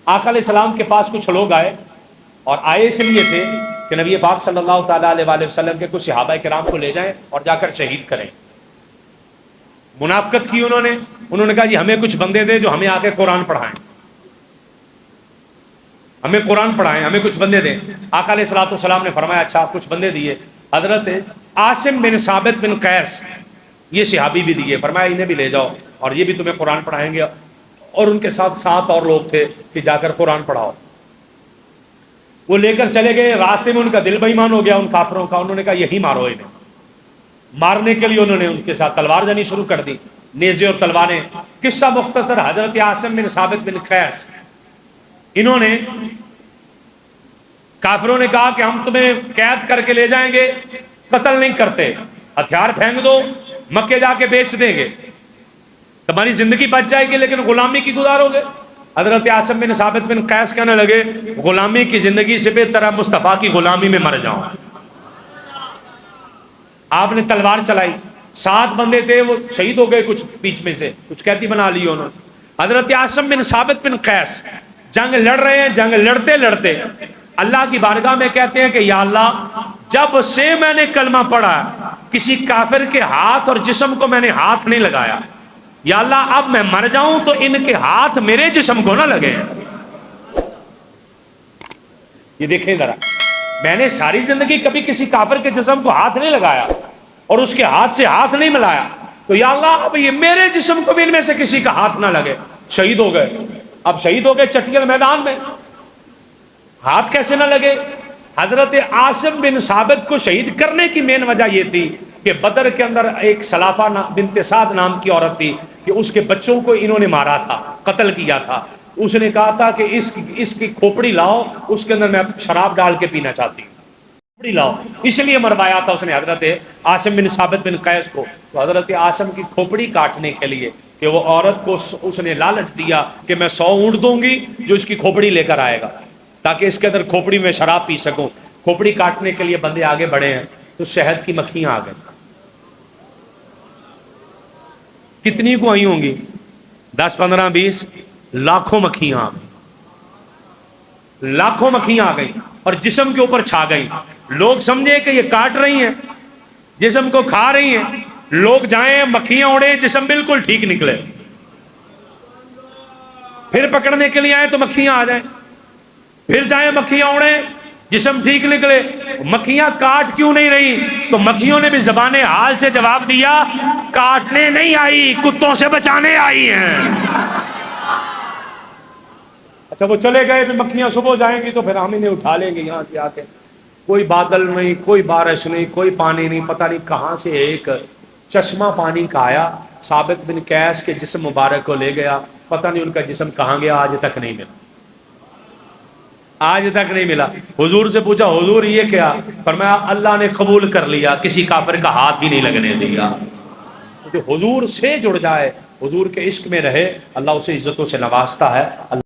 آقا علیہ السلام کے پاس کچھ لوگ آئے، اور آئے اس لیے تھے کہ نبی پاک صلی اللہ تعالیٰ علیہ وآلہ وسلم کے کچھ صحابہ کرام کو لے جائیں اور جا کر شہید کریں۔ منافقت کی انہوں نے کہا جی ہمیں کچھ بندے دیں جو ہمیں آ کے قرآن پڑھائیں، ہمیں قرآن پڑھائیں، ہمیں کچھ بندے دیں۔ آقا علیہ الصلوۃ والسلام نے فرمایا اچھا آپ کچھ بندے دیے۔ حضرت عاصم بن ثابت بن قیس یہ صحابی بھی دیے، فرمایا انہیں بھی لے جاؤ اور یہ بھی تمہیں قرآن پڑھائیں گے، اور ان کے ساتھ 7 اور لوگ تھے کہ جا کر قرآن پڑھاؤ۔ وہ لے کر چلے گئے، راستے میں ان کا دل بے ایمان ہو گیا ان کافروں کا، انہوں نے کہا یہی مارو انہیں۔ مارنے کے لیے انہوں نے ان کے ساتھ تلوار جانی شروع کر دی، نیزے اور تلواریں۔ قصہ مختصر، حضرت عاصم بن ثابت بن قیس انہوں نے، کافروں نے کہا کہ ہم تمہیں قید کر کے لے جائیں گے، قتل نہیں کرتے، ہتھیار پھینک دو، مکے جا کے بیچ دیں گے، تمہاری زندگی بچ جائے گی لیکن غلامی کی گزارو گے۔ حضرت عاصم بن ثابت بن قیس کہنے لگے غلامی کی زندگی سے بہتر ہے مصطفیٰ کی غلامی میں مر جاؤں۔ آپ نے تلوار چلائی، 7 بندے تھے وہ شہید ہو گئے، کچھ بیچ میں سے کچھ قیدی بنا لیے انہوں نے۔ حضرت عاصم بن ثابت بن قیس جنگ لڑ رہے ہیں، جنگ لڑتے لڑتے اللہ کی بارگاہ میں کہتے ہیں کہ یا اللہ جب سے میں نے کلمہ پڑھا کسی کافر کے ہاتھ اور جسم کو میں نے ہاتھ نہیں لگایا، یا اللہ اب میں مر جاؤں تو ان کے ہاتھ میرے جسم کو نہ لگے۔ یہ دیکھیں ذرا، میں نے ساری زندگی کبھی کسی کافر کے جسم کو ہاتھ نہیں لگایا اور اس کے ہاتھ سے ہاتھ نہیں ملایا، تو یا اللہ اب یہ میرے جسم کو بھی ان میں سے کسی کا ہاتھ نہ لگے۔ شہید ہو گئے، اب شہید ہو گئے چٹیل میدان میں، ہاتھ کیسے نہ لگے؟ حضرت عاصم بن ثابت کو شہید کرنے کی مین وجہ یہ تھی کہ بدر کے اندر ایک سلافہ بنت سعد نام کی عورت تھی کہ اس کے بچوں کو انہوں نے مارا تھا، قتل کیا تھا۔ اس نے کہا تھا کہ اس کی کھوپڑی لاؤ، اس کے اندر میں شراب ڈال کے پینا چاہتی ہوں، کھوپڑی لاؤ، اس لیے مروایا تھا اس نے حضرت عاصم بن ثابت بن قیس کو۔ تو حضرت عاصم کی کھوپڑی کاٹنے کے لیے کہ وہ عورت کو اس نے لالچ دیا کہ میں 100 اونٹ دوں گی جو اس کی کھوپڑی لے کر آئے گا تاکہ اس کے اندر کھوپڑی میں شراب پی سکوں۔ کھوپڑی کاٹنے کے لیے بندے آگے بڑھے ہیں تو شہد کی مکھیاں آ گئیں۔ کتنی کو آئی ہوں گی؟ 10 15 20 لاکھوں مکھیاں آ گئی، لاکھوں مکھیاں آ گئی اور جسم کے اوپر چھا گئی۔ لوگ سمجھے کہ یہ کاٹ رہی ہیں، جسم کو کھا رہی ہیں، لوگ جائیں مکھیاں اڑے، جسم بالکل ٹھیک نکلے، پھر پکڑنے کے لیے آئے تو مکھیاں آ جائیں، پھر جائیں مکھیاں اڑے، جسم ٹھیک نکلے۔ مکھیاں کاٹ کیوں نہیں رہی؟ تو مکھیوں نے بھی زبان حال سے جواب دیا کاٹنے نہیں آئی، کتوں سے بچانے آئی ہیں۔ اچھا وہ چلے گئے، پھر مکھیاں صبح جائیں گی تو پھر ہم انہیں اٹھا لیں گے یہاں سے آ کے۔ کوئی بادل نہیں، کوئی بارش نہیں، کوئی پانی نہیں، پتہ نہیں کہاں سے ایک چشمہ پانی کا آیا، ثابت بن قیس کے جسم مبارک کو لے گیا، پتہ نہیں ان کا جسم کہاں گیا، آج تک نہیں ملا، آج تک نہیں ملا۔ حضور سے پوچھا حضور یہ کیا؟ فرمایا اللہ نے قبول کر لیا، کسی کافر کا ہاتھ بھی نہیں لگنے دیا۔ جو حضور سے جڑ جائے، حضور کے عشق میں رہے، اللہ اسے عزتوں سے نوازتا ہے۔